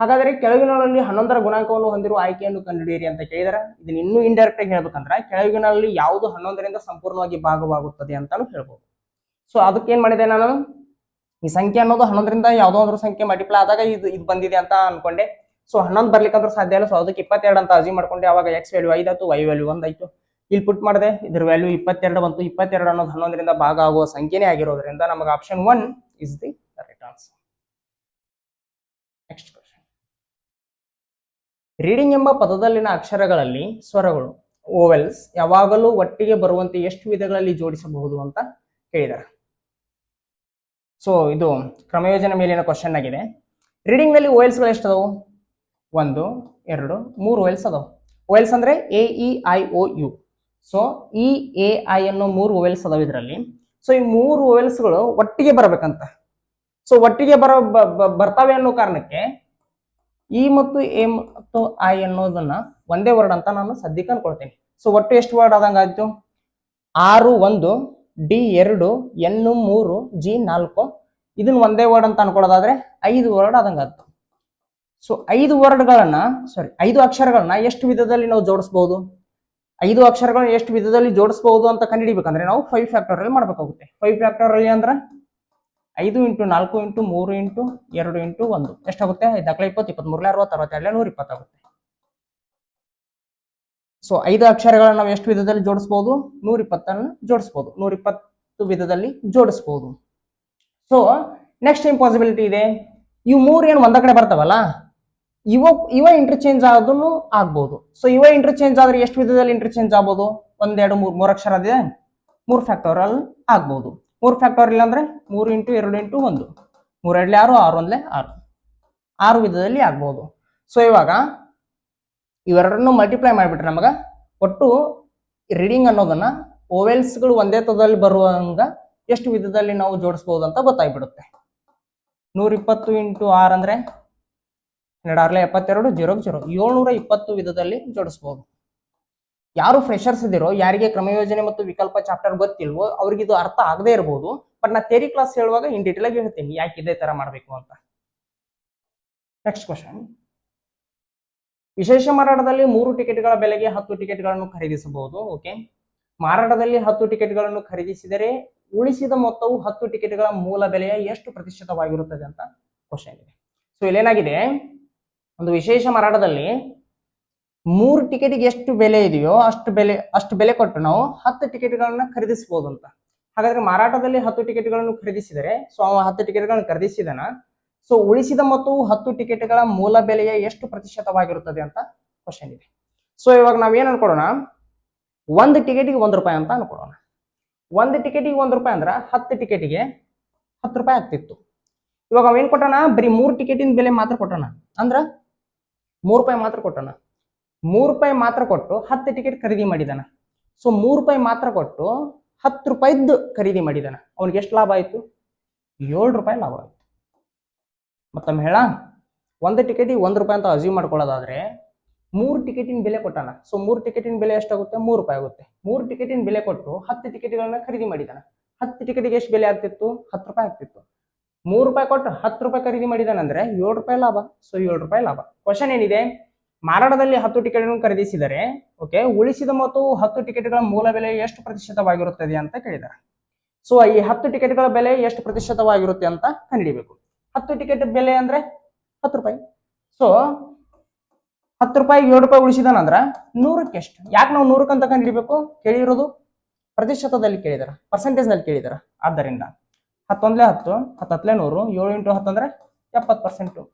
ಹಾಗಾದ್ರೆ ಕೆಳಗಿನಲ್ಲಿ 11ರ ಗುಣಾಂಕವನ್ನು ಹೊಂದಿರುವ ಆಯ್ಕೆಯನ್ನು ಕಂಡುಹಿಡಿಯಿರಿ ಅಂತ ಕೇಳಿದಾರೆ. ಇದನ್ನ ಇನ್ನೂ ಇಂಡೈರೆಕ್ಟ್ ಆಗಿ ಹೇಳ್ಬೇಕಂದ್ರೆ ಕೆಳಗಿನಲ್ಲಿ ಯಾವುದು 11ರಿಂದ ಸಂಪೂರ್ಣವಾಗಿ ಭಾಗವಾಗುತ್ತದೆ ಅಂತಾನು ಹೇಳ್ಬೋದು. ಸೊ ಅದಕ್ಕೆ ಏನ್ ಮಾಡಿದೆ ನಾನು, ಈ ಸಂಖ್ಯೆ ಅನ್ನೋದು 11ರಿಂದ ಯಾವುದೋ ಒಂದು ಸಂಖ್ಯೆ ಮಲ್ಟಿಪ್ಲೈ ಆದಾಗ ಇದು ಬಂದಿದೆ ಅಂತ ಅನ್ಕೊಂಡೆ. ಸೊ 11 ಬರ್ಲಿಕ್ಕಂದ್ರೂ ಸಾಧ್ಯ ಇಲ್ಲ. ಸೊ ಅದಕ್ಕೆ 22 ಅಂತ ಅಸ್ಯೂಮ್ ಮಾಡ್ಕೊಂಡೆ. ಅವಾಗ ಎಕ್ಸ್ ವ್ಯಾಲ್ಯೂ 5 ಆಯ್ತು, ವೈ ವ್ಯಾಲ್ಯೂ 1 ಆಯ್ತು. ಇಲ್ಲಿ ಪುಟ್ ಮಾಡಿದೆ, ಇದ್ರ ವ್ಯಾಲ್ಯೂ 22 ಬಂತು. 22 ಅನ್ನೋದು 11ರಿಂದ ಭಾಗ ಆಗುವ ಸಂಖ್ಯೆನೇ ಆಗಿರೋದ್ರಿಂದ ನಮಗೆ option 1 is the right answer. Next question. Reading ಎಂಬ ಪದದಲ್ಲಿನ ಅಕ್ಷರಗಳಲ್ಲಿ ಸ್ವರಗಳು ಓವೆಲ್ಸ್ ಯಾವಾಗಲೂ ಒಟ್ಟಿಗೆ ಬರುವಂತೆ ಎಷ್ಟು ವಿಧಗಳಲ್ಲಿ ಜೋಡಿಸಬಹುದು ಅಂತ ಕೇಳಿದ್ದಾರೆ. ಸೊ ಇದು ಕ್ರಮಯೋಜನೆ ಮೇಲಿನ ಕ್ವಶನ್ ಆಗಿದೆ. ರೀಡಿಂಗ್ ನಲ್ಲಿ ಓವೆಲ್ಸ್ಗಳು ಎಷ್ಟು ಅದಾವು, 1, 2, 3 ಓವೆಲ್ಸ್ ಅದಾವು. ಓವೆಲ್ಸ್ ಅಂದ್ರೆ A E I O U. So E A I ಅನ್ನೋ 3 ಓವೆಲ್ಸ್ ಅದಾವ ಇದರಲ್ಲಿ. ಸೊ ಈ 3 ಓವೆಲ್ಸ್ಗಳು ಒಟ್ಟಿಗೆ ಬರಬೇಕಂತ. ಸೊ ಒಟ್ಟಿಗೆ ಬರ್ತಾವೆ ಅನ್ನೋ ಕಾರಣಕ್ಕೆ ಇ ಮತ್ತು ಎ ಮತ್ತು ಐ ಅನ್ನೋದನ್ನ ಒಂದೇ ವರ್ಡ್ ಅಂತ ನಾನು ಸದ್ಯಕ್ಕೆ ಅನ್ಕೊಳ್ತೇನೆ. ಸೊ ಒಟ್ಟು ಎಷ್ಟು ವರ್ಡ್ ಆದಂಗ ಆಯ್ತು, 6 1, ಡಿ 2, ಎನ್ 3, ಜಿ 4. ಇದನ್ನ ಒಂದೇ ವರ್ಡ್ ಅಂತ ಅನ್ಕೊಳ್ಳೋದಾದ್ರೆ 5 ವರ್ಡ್ ಆದಂಗ ಆಯ್ತು. ಸೊ 5 ಅಕ್ಷರಗಳನ್ನ ಎಷ್ಟು ವಿಧದಲ್ಲಿ ನಾವು ಜೋಡಿಸಬಹುದು, 5 ಅಕ್ಷರಗಳನ್ನ ಎಷ್ಟು ವಿಧದಲ್ಲಿ ಜೋಡಿಸಬಹುದು ಅಂತ ಕಂಡುಹಿಡಿಬೇಕಂದ್ರೆ ನಾವು 5 ಫ್ಯಾಕ್ಟೋರಿಯಲ್ ಮಾಡಬೇಕಾಗುತ್ತೆ. 5 ಫ್ಯಾಕ್ಟೋರಿಯಲ್ ಅಂದ್ರೆ 5 ಇಂಟು 4 ಇಂಟು 3 ಇಂಟು 2 ಇಂಟು 1 ಎಷ್ಟಾಗುತ್ತೆ, 5 20, 23, 60, 62, 120 ಆಗುತ್ತೆ. ಸೊ 5 ಅಕ್ಷರಗಳನ್ನ ನಾವು ಎಷ್ಟು ವಿಧದಲ್ಲಿ ಜೋಡಿಸಬಹುದು, 120 ಜೋಡಿಸಬಹುದು, 120 ವಿಧದಲ್ಲಿ ಜೋಡಿಸಬಹುದು. ಸೊ ನೆಕ್ಸ್ಟ್ ಏನ್ ಪಾಸಿಬಿಲಿಟಿ ಇದೆ, ಇವು 3 ಏನು ಒಂದ ಕಡೆ ಬರ್ತಾವಲ್ಲ, ಇವ ಇಂಟರ್ಚೇಂಜ್ ಆದೂ ಆಗ್ಬಹುದು. ಸೊ ಇವ ಇಂಟರ್ಚೇಂಜ್ ಆದ್ರೆ ಎಷ್ಟು ವಿಧದಲ್ಲಿ ಇಂಟರ್ಚೇಂಜ್ ಆಗ್ಬಹುದು, 1 2 3 ಅಕ್ಷರ ಇದೆ, 3 ಫ್ಯಾಕ್ಟೋರಿಯಲ್ ಆಗ್ಬಹುದು. 3 ಫ್ಯಾಕ್ಟೋರಿಯಲ್ ಅಂದ್ರೆ 3 ಇಂಟು 2 ಇಂಟು 1, 3 2 6, 6 1 6, 6 ವಿಧದಲ್ಲಿ ಆಗ್ಬಹುದು. ಸೊ ಇವಾಗ ಇವೆರಡನ್ನು ಮಲ್ಟಿಪ್ಲೈ ಮಾಡಿಬಿಟ್ರೆ ನಮಗ ಒಟ್ಟು ರೀಡಿಂಗ್ ಅನ್ನೋದನ್ನ ಓವೆಲ್ಸ್ಗಳು ಒಂದೇ ತದಲ್ಲಿ ಬರುವಂಗ ಎಷ್ಟು ವಿಧದಲ್ಲಿ ನಾವು ಜೋಡಿಸಬಹುದು ಅಂತ ಗೊತ್ತಾಗ್ಬಿಡುತ್ತೆ. 120 ಇಂಟು 6 ಅಂದ್ರೆ 2 72, 0 0, 720 ವಿಧದಲ್ಲಿ ಜೋಡಿಸಬಹುದು. ಯಾರು ಫ್ರೆಶರ್ಸ್ ಇದಿರೋ, ಯಾರಿಗೆ ಕ್ರಮಯೋಜನೆ ಮತ್ತು ವಿಕಲ್ಪ ಚಾಪ್ಟರ್ ಗೊತ್ತಿಲ್ವೋ ಅವ್ರಿಗೆ ಇದು ಅರ್ಥ ಆಗದೆ ಇರಬಹುದು. ಬಟ್ ನಾ ಥಿಯರಿ ಕ್ಲಾಸ್ ಹೇಳುವಾಗ ಇನ್ ಡೀಟೇಲ್ ಆಗಿ ಹೇಳ್ತೀನಿ ಯಾಕೆ ಇದೇ ತರ ಮಾಡಬೇಕು ಅಂತ. ನೆಕ್ಸ್ಟ್ ಕ್ವಶನ್, ವಿಶೇಷ ಮಾರಾಟದಲ್ಲಿ 3 ಟಿಕೆಟ್ಗಳ ಬೆಲೆಗೆ 10 ಟಿಕೆಟ್ಗಳನ್ನು ಖರೀದಿಸಬಹುದು. ಓಕೆ, ಮಾರಾಟದಲ್ಲಿ 10 ಟಿಕೆಟ್ಗಳನ್ನು ಖರೀದಿಸಿದರೆ ಉಳಿಸಿದ ಮೊತ್ತವು 10 ಟಿಕೆಟ್ಗಳ ಮೂಲ ಬೆಲೆಯ ಎಷ್ಟು ಪ್ರತಿಶತವಾಗಿರುತ್ತದೆ ಅಂತ ಕ್ವಶನ್ ಇದೆ. ಸೊ ಇಲ್ಲೇನಾಗಿದೆ, ಒಂದು ವಿಶೇಷ ಮಾರಾಟದಲ್ಲಿ 3 ಟಿಕೆಟ್ಗೆ ಎಷ್ಟು ಬೆಲೆ ಇದೆಯೋ ಅಷ್ಟು ಬೆಲೆ ಕೊಟ್ಟು ನಾವು 10 ಟಿಕೆಟ್ಗಳನ್ನ ಖರೀದಿಸಬಹುದು ಅಂತ. ಹಾಗಾದ್ರೆ ಮಾರಾಟದಲ್ಲಿ 10 ಟಿಕೆಟ್ಗಳನ್ನು ಖರೀದಿಸಿದರೆ, ಸೊ ಅವ 10 ಟಿಕೆಟ್ಗಳನ್ನು ಖರೀದಿಸಿದನ, ಸೊ ಉಳಿಸಿದ ಮೊತ್ತವು 10 ಟಿಕೆಟ್ಗಳ ಮೂಲ ಬೆಲೆಯ ಎಷ್ಟು ಪ್ರತಿಶತವಾಗಿರುತ್ತದೆ ಅಂತ ಕ್ವಶನ್ ಇದೆ. ಸೊ ಇವಾಗ ನಾವೇನ್ ಅನ್ಕೊಳ್ಳೋಣ, 1 ಟಿಕೆಟಿಗೆ 1 ರೂಪಾಯಿ ಅಂತ ಅನ್ಕೊಳ್ಳೋಣ. 1 ಟಿಕೆಟಿಗೆ 1 ರೂಪಾಯಿ ಅಂದ್ರೆ 10 ಟಿಕೆಟಿಗೆ 10 ರೂಪಾಯಿ ಆಗ್ತಿತ್ತು. ಇವಾಗ ಅವೇನ್ ಕೊಟ್ಟಣ, ಬರೀ 3 ಟಿಕೆಟಿನ ಬೆಲೆ ಮಾತ್ರ ಕೊಟ್ಟಣ, ಅಂದ್ರ 3 ರೂಪಾಯಿ ಮಾತ್ರ ಕೊಟ್ಟಣ. 3 ರೂಪಾಯಿ ಮಾತ್ರ ಕೊಟ್ಟು 10 ಟಿಕೆಟ್ ಖರೀದಿ ಮಾಡಿದಾನ. ಸೊ 3 ರೂಪಾಯಿ ಮಾತ್ರ ಕೊಟ್ಟು 10 ರೂಪಾಯಿದ್ದು ಖರೀದಿ ಮಾಡಿದಾನ. ಅವನಿಗೆ ಎಷ್ಟು ಲಾಭ ಆಯ್ತು? 7 ರೂಪಾಯಿ ಲಾಭ ಆಯ್ತು. ಮತ್ತೊಮ್ಮೆ ಹೇಳ, 1 ಟಿಕೆಟಿಗೆ 1 ರೂಪಾಯಿ ಅಂತ ಅಸ್ಯೂಮ್ ಮಾಡ್ಕೊಳ್ಳೋದಾದ್ರೆ 3 ಟಿಕೆಟಿನ ಬೆಲೆ ಕೊಟ್ಟಾನ. ಸೊ 3 ಟಿಕೆಟಿನ ಬೆಲೆ ಎಷ್ಟಾಗುತ್ತೆ? 3 ರೂಪಾಯಿ ಆಗುತ್ತೆ. 3 ಟಿಕೆಟಿನ ಬೆಲೆ ಕೊಟ್ಟು 10 ಟಿಕೆಟ್ಗಳನ್ನ ಖರೀದಿ ಮಾಡಿದಾನ. 10 ಟಿಕೆಟಿಗೆ ಎಷ್ಟು ಬೆಲೆ ಆಗ್ತಿತ್ತು? 10 ರೂಪಾಯಿ ಆಗ್ತಿತ್ತು. 3 ರೂಪಾಯಿ ಕೊಟ್ಟು 10 ರೂಪಾಯಿ ಖರೀದಿ ಮಾಡಿದಾನಂದ್ರೆ 7 ರೂಪಾಯಿ ಲಾಭ. ಸೊ 7 ರೂಪಾಯಿ ಲಾಭ. ಕ್ವಶನ್ ಏನಿದೆ, ಮಾರಾಟದಲ್ಲಿ 10 ಟಿಕೆಟ್ಗಳನ್ನು ಖರೀದಿಸಿದರೆ ಓಕೆ ಉಳಿಸಿದ ಮೊತ್ತವು 10 ಟಿಕೆಟ್ಗಳ ಮೂಲ ಬೆಲೆ ಎಷ್ಟು ಪ್ರತಿಶತವಾಗಿರುತ್ತದೆ ಅಂತ ಕೇಳಿದ್ದಾರೆ. ಸೊ ಈ 10 ಟಿಕೆಟ್ಗಳ ಬೆಲೆ ಎಷ್ಟು ಪ್ರತಿಶತವಾಗಿರುತ್ತೆ ಅಂತ ಕಂಡುಹಿಡಿಬೇಕು. 10 ಟಿಕೆಟ್ ಬೆಲೆ ಅಂದ್ರೆ 10 ರೂಪಾಯಿ. ಸೊ 10 ರೂಪಾಯಿ 7 ರೂಪಾಯಿ ಉಳಿಸಿದಾನಂದ್ರ 100ಕ್ಕೆ ಎಷ್ಟು? ಯಾಕೆ ನಾವು 100ಕ್ಕೆ ಅಂತ ಕಂಡುಹಿಡಿಬೇಕು? ಕೇಳಿರೋದು ಪ್ರತಿಶತದಲ್ಲಿ ಕೇಳಿದಾರ, ಪರ್ಸೆಂಟೇಜ್ ನಲ್ಲಿ ಕೇಳಿದಾರ. ಆದ್ದರಿಂದ 10 ಒಂದ್ಲೆ 10, 10 ಹತ್ಲೆ 100, 7 ಇಂಟು 10 ಅಂದ್ರೆ 70%.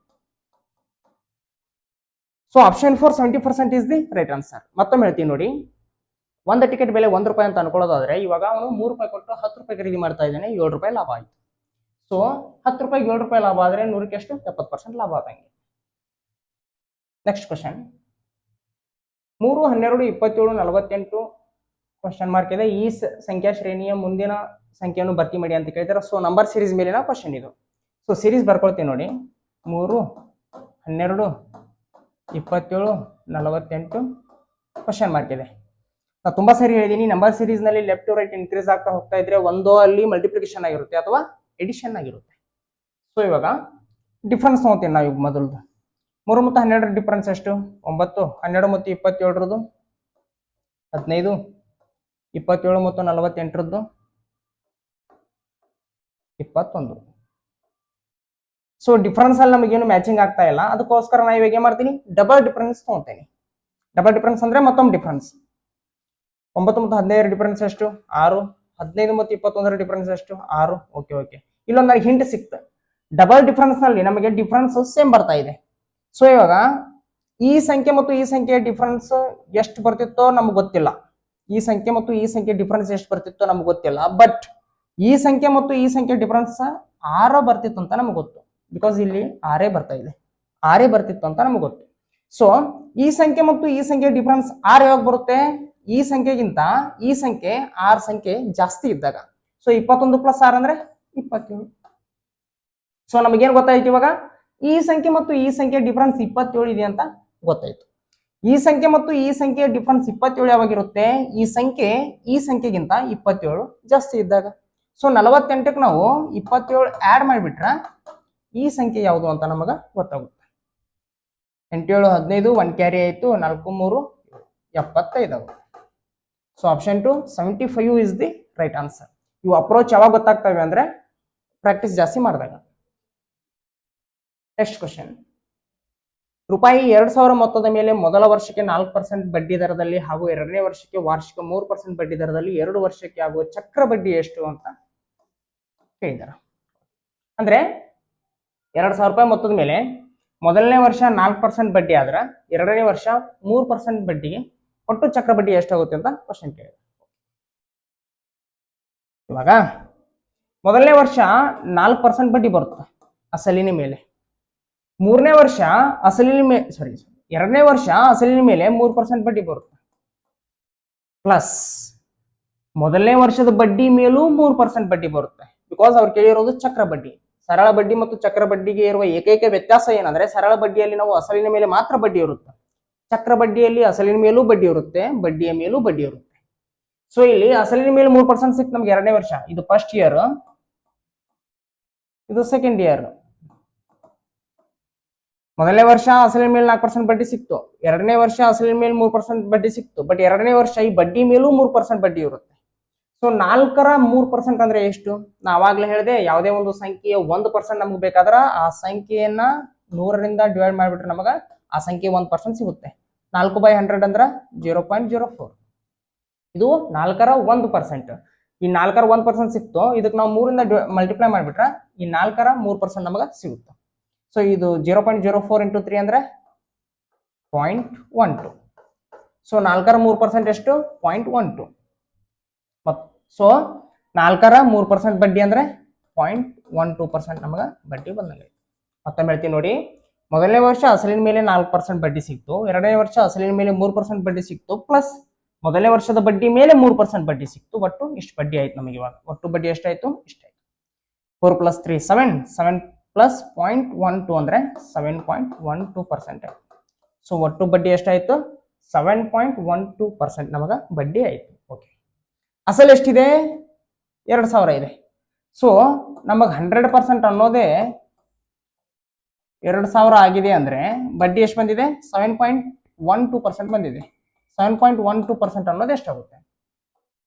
So option 4 70% is the right answer. ಮತ್ತೊಮ್ಮೆ ಹೇಳ್ತೀನಿ ನೋಡಿ, 1 ಟಿಕೆಟ್ ಬೆಲೆ 1 ರೂಪಾಯಿ ಅಂತ ಅನ್ಕೊಳ್ಳೋದಾದ್ರೆ ಇವಾಗ ಅವನು 3 ರೂಪಾಯಿ ಕೊಟ್ಟು 10 ರೂಪಾಯಿ ಖರೀದಿ ಮಾಡ್ತಾ ಇದ್ದಾನೆ, 7 ರೂಪಾಯಿ ಲಾಭ ಆಯ್ತು. ಸೊ 10 ರೂಪಾಯಿಗೆ 7 ರೂಪಾಯಿ ಲಾಭ ಆದ್ರೆ 100ಕ್ಕೆ ಎಷ್ಟು? 70% ಲಾಭ ಆದಂಗೆ. ನೆಕ್ಸ್ಟ್ ಕ್ವಶನ್, 3, 12, 27, 48 ಕ್ವಶನ್ ಮಾರ್ಕ್ ಇದೆ. ಈ ಸಂಖ್ಯಾ ಶ್ರೇಣಿಯ ಮುಂದಿನ ಸಂಖ್ಯೆಯನ್ನು ಭರ್ತಿ ಮಾಡಿ ಅಂತ ಕೇಳ್ತಾರೆ. ಸೊ ನಂಬರ್ ಸೀರೀಸ್ ಮೇಲಿನ ಕ್ವಶನ್ ಇದು. ಸೊ ಸೀರೀಸ್ ಬರ್ಕೊಳ್ತೀನಿ ನೋಡಿ, 3, 12, 27, 48 ಕ್ವಶನ್ ಮಾರ್ಕ್ ಇದೆ. ನಾನು ತುಂಬಾ ಸರಿ ಹೇಳಿದೀನಿ, ನಂಬರ್ ಸೀರೀಸ್ ನಲ್ಲಿ ಲೆಫ್ಟ್ ಟು ರೈಟ್ ಇನ್ಕ್ರೀಸ್ ಆಗ್ತಾ ಹೋಗ್ತಾ ಇದ್ರೆ ಒಂದು ಅಲ್ಲಿ ಮಲ್ಟಿಪ್ಲಿಕೇಶನ್ ಆಗಿರುತ್ತೆ ಅಥವಾ ಎಡಿಷನ್ ಆಗಿರುತ್ತೆ. ಸೊ ಇವಾಗ ಡಿಫ್ರೆನ್ಸ್ ನೋಡ್ತೀನಿ ನಾವು. ಈಗ ಮೊದಲು 3 ಮತ್ತು 12 ಡಿಫ್ರೆನ್ಸ್ ಎಷ್ಟು? 9. 12 ಮತ್ತು 27 15. 27 ಮತ್ತು 48 21. ಸೊ ಡಿಫ್ರೆನ್ಸ್ ಅಲ್ಲಿ ನಮಗೇನು ಮ್ಯಾಚಿಂಗ್ ಆಗ್ತಾ ಇಲ್ಲ, ಅದಕ್ಕೋಸ್ಕರ ನಾ ಇವಾಗ ಏನ್ ಮಾಡ್ತೀನಿ, ಡಬಲ್ ಡಿಫ್ರೆನ್ಸ್ ತಗೊಂತೇನೆ. ಡಬಲ್ ಡಿಫ್ರೆನ್ಸ್ ಅಂದ್ರೆ ಮತ್ತೊಮ್ಮೆ ಡಿಫ್ರೆನ್ಸ್. 9 ಮತ್ತು 15 ಡಿಫ್ರೆನ್ಸ್ ಎಷ್ಟು? 6. 15 ಮತ್ತು 21 ಡಿಫ್ರೆನ್ಸ್ ಎಷ್ಟು? 6. ಓಕೆ ಇಲ್ಲೊಂದು ನನಗೆ ಹಿಂಟ್ ಸಿಕ್ತು. ಡಬಲ್ ಡಿಫ್ರೆನ್ಸ್ ನಲ್ಲಿ ನಮಗೆ ಡಿಫ್ರೆನ್ಸ್ ಸೇಮ್ ಬರ್ತಾ ಇದೆ. ಸೊ ಇವಾಗ ಈ ಸಂಖ್ಯೆ ಮತ್ತು ಈ ಸಂಖ್ಯೆ ಡಿಫ್ರೆನ್ಸ್ ಎಷ್ಟು ಬರ್ತಿತ್ತೋ ನಮ್ಗೆ ಗೊತ್ತಿಲ್ಲ. ಈ ಸಂಖ್ಯೆ ಮತ್ತು ಈ ಸಂಖ್ಯೆ ಡಿಫ್ರೆನ್ಸ್ ಎಷ್ಟು ಬರ್ತಿತ್ತೋ ನಮ್ಗೆ ಗೊತ್ತಿಲ್ಲ. ಬಟ್ ಈ ಸಂಖ್ಯೆ ಮತ್ತು ಈ ಸಂಖ್ಯೆ ಡಿಫ್ರೆನ್ಸ್ 6 ಬರ್ತಿತ್ತು ಅಂತ ನಮ್ಗೆ ಗೊತ್ತು. ಬಿಕಾಸ್ ಇಲ್ಲಿ 6 ಬರ್ತಾ ಇದೆ, 6 ಬರ್ತಿತ್ತು ಅಂತ ನಮ್ಗೆ ಗೊತ್ತು. ಸೊ ಈ ಸಂಖ್ಯೆ ಮತ್ತು ಈ ಸಂಖ್ಯೆ ಡಿಫ್ರೆನ್ಸ್ 6 ಯಾವಾಗ ಬರುತ್ತೆ? ಈ ಸಂಖ್ಯೆಗಿಂತ ಈ ಸಂಖ್ಯೆ 6 ಸಂಖ್ಯೆ ಜಾಸ್ತಿ ಇದ್ದಾಗ. ಸೊ 21 + 6 ಅಂದ್ರೆ 27. ಸೊ ನಮಗೇನು ಗೊತ್ತಾಯ್ತು ಇವಾಗ? ಈ ಸಂಖ್ಯೆ ಮತ್ತು ಈ ಸಂಖ್ಯೆ ಡಿಫ್ರೆನ್ಸ್ 27 ಇದೆ ಅಂತ ಗೊತ್ತಾಯ್ತು. ಈ ಸಂಖ್ಯೆ ಮತ್ತು ಈ ಸಂಖ್ಯೆ ಡಿಫ್ರೆನ್ಸ್ 27 ಯಾವಾಗಿರುತ್ತೆ? ಈ ಸಂಖ್ಯೆಗಿಂತ 27 ಜಾಸ್ತಿ ಇದ್ದಾಗ. ಸೊ 48ಕ್ಕೆ ನಾವು 27 ಆಡ್ ಮಾಡಿಬಿಟ್ರೆ ಈ ಸಂಖ್ಯೆ ಯಾವುದು ಅಂತ ನಮಗ ಗೊತ್ತಾಗುತ್ತೆ. 8, 7, 15, 1 ಕ್ಯಾರಿ ಆಯ್ತು, 4, 3, 75. So option 2 75 is the right answer. ಇವು ಅಪ್ರೋಚ್ ಯಾವಾಗ ಗೊತ್ತಾಗ್ತವೆ ಅಂದ್ರೆ ಪ್ರಾಕ್ಟೀಸ್ ಜಾಸ್ತಿ ಮಾಡಿದಾಗ. ನೆಕ್ಸ್ಟ್ ಕ್ವಶನ್, ರೂಪಾಯಿ 2000 ಮೊತ್ತದ ಮೇಲೆ ಮೊದಲ ವರ್ಷಕ್ಕೆ 4% ಬಡ್ಡಿ ದರದಲ್ಲಿ ಹಾಗೂ ಎರಡನೇ ವರ್ಷಕ್ಕೆ ವಾರ್ಷಿಕ 3% ಬಡ್ಡಿ ದರದಲ್ಲಿ 2 ವರ್ಷಕ್ಕೆ ಆಗುವ ಚಕ್ರ ಬಡ್ಡಿ ಎಷ್ಟು ಅಂತ ಕೇಳಿದಾರೆ. ಅಂದ್ರೆ 2000 ರೂಪಾಯಿ ಮೊತ್ತದ ಮೇಲೆ ಮೊದಲನೇ ವರ್ಷ 4% ಬಡ್ಡಿ ಆದ್ರೆ ಎರಡನೇ ವರ್ಷ 3% ಬಡ್ಡಿಗೆ ಒಟ್ಟು ಚಕ್ರ ಬಡ್ಡಿ ಎಷ್ಟಾಗುತ್ತೆ ಅಂತ ಕ್ವಶನ್ ಕೇಳಿದೆ. ಇವಾಗ ಮೊದಲನೇ ವರ್ಷ 4% ಬಡ್ಡಿ ಬರುತ್ತೆ ಅಸಲಿನ ಮೇಲೆ. ಎರಡನೇ ವರ್ಷ ಅಸಲಿನ ಮೇಲೆ 3% ಬಡ್ಡಿ ಬರುತ್ತೆ. ಪ್ಲಸ್ ಮೊದಲನೇ ವರ್ಷದ ಬಡ್ಡಿ ಮೇಲೂ 3% ಬಡ್ಡಿ ಬರುತ್ತೆ. ಬಿಕಾಸ್ ಅವ್ರು ಕೇಳಿರೋದು ಚಕ್ರ ಬಡ್ಡಿ. ಸರಳ ಬಡ್ಡಿ ಮತ್ತು ಚಕ್ರ ಬಡ್ಡಿಗೆ ಇರುವ ಏಕೈಕ ವ್ಯತ್ಯಾಸ ಏನಂದ್ರೆ ಸರಳ ಬಡ್ಡಿಯಲ್ಲಿ ನಾವು ಅಸಲಿನ ಮೇಲೆ ಮಾತ್ರ ಬಡ್ಡಿ ಇರುತ್ತೆ, ಚಕ್ರ ಬಡ್ಡಿಯಲ್ಲಿ ಅಸಲಿನ ಮೇಲೂ ಬಡ್ಡಿ ಇರುತ್ತೆ, ಬಡ್ಡಿಯ ಮೇಲೂ ಬಡ್ಡಿ ಇರುತ್ತೆ. ಸೊ ಇಲ್ಲಿ ಅಸಲಿನ ಮೇಲೆ 3% ಸಿಕ್ತು ನಮ್ಗೆ ಎರಡನೇ ವರ್ಷ, ಇದು ಫಸ್ಟ್ ಇಯರ್. ಇದು ಸೆಕೆಂಡ್ ಇಯರ್. ಮೊದಲನೇ ವರ್ಷ ಅಸಲಿನ ಮೇಲೆ 4% ಬಡ್ಡಿ ಸಿಕ್ತು, ಎರಡನೇ ವರ್ಷ ಅಸಲಿನ ಮೇಲೆ 3% ಬಡ್ಡಿ ಸಿಕ್ತು. ಬಟ್ ಎರಡನೇ ವರ್ಷ ಈ ಬಡ್ಡಿ ಮೇಲೂ 3% ಬಡ್ಡಿ ಇರುತ್ತೆ. ಸೊ 4ರ 3% ಅಂದ್ರೆ ಎಷ್ಟು? ನಾ ಅವಾಗ್ಲೇ ಹೇಳಿದೆ, ಯಾವುದೇ ಒಂದು ಸಂಖ್ಯೆಯ 1% ನಮ್ಗೆ ಬೇಕಾದ್ರ ಆ ಸಂಖ್ಯೆಯನ್ನ 100ರಿಂದ ಡಿವೈಡ್ ಮಾಡಿಬಿಟ್ರೆ ನಮಗ ಆ ಸಂಖ್ಯೆ 1% ಸಿಗುತ್ತೆ. 4/100 ಅಂದ್ರ 0.04. ಇದು 4ರ 1%. ಈ 4ರ 1% ಸಿಕ್ತು, ಇದಕ್ಕೆ ನಾವು 3ರಿಂದ ಮಲ್ಟಿಪ್ಲೈ ಮಾಡಿಬಿಟ್ರೆ ಈ 4ರ 3% ನಮಗ ಸಿಗುತ್ತೆ. ಸೊ ಇದು 0.04 ಇಂಟು 3 ಅಂದ್ರೆ 0.12. ಸೊ 4ರ 3% ಎಷ್ಟು? 0.12. ಸೊ 4ರ 3% ಬಡ್ಡಿ ಅಂದ್ರೆ 0.12% ನಮಗ ಬಡ್ಡಿ ಬಂದಂಗೆ. ಮತ್ತೊಮ್ಮೆ ಹೇಳ್ತೀನಿ ನೋಡಿ, ಮೊದಲನೇ ವರ್ಷ ಅಸಲಿನ ಮೇಲೆ 4% ಬಡ್ಡಿ ಸಿಕ್ತು, ಎರಡನೇ ವರ್ಷ ಅಸಲಿನ ಮೇಲೆ 3% ಬಡ್ಡಿ ಸಿಕ್ತು, ಪ್ಲಸ್ ಮೊದಲನೇ ವರ್ಷದ ಬಡ್ಡಿ ಮೇಲೆ 3% ಬಡ್ಡಿ ಸಿಕ್ತು. ಒಟ್ಟು ಇಷ್ಟು ಬಡ್ಡಿ ಆಯ್ತು ನಮಗೆ. ಇವಾಗ ಒಟ್ಟು ಬಡ್ಡಿ ಎಷ್ಟಾಯ್ತು? ಇಷ್ಟಾಯ್ತು. 4 + 3 7, 7 + 0.12 ಅಂದ್ರೆ 7.12%. ಸೊ ಒಟ್ಟು ಬಡ್ಡಿ ಎಷ್ಟಾಯ್ತು? 7.12% ನಮಗ ಬಡ್ಡಿ ಆಯ್ತು. ಓಕೆ, ಅಸಲು ಎಷ್ಟಿದೆ? 2,000 ಇದೆ. ಸೊ ನಮಗ್ 100% ಅನ್ನೋದೇ 2,000 ಆಗಿದೆ ಅಂದ್ರೆ ಬಡ್ಡಿ ಎಷ್ಟು ಬಂದಿದೆ? 7.12% ಬಂದಿದೆ. 7.12% ಅನ್ನೋದು ಎಷ್ಟಾಗುತ್ತೆ?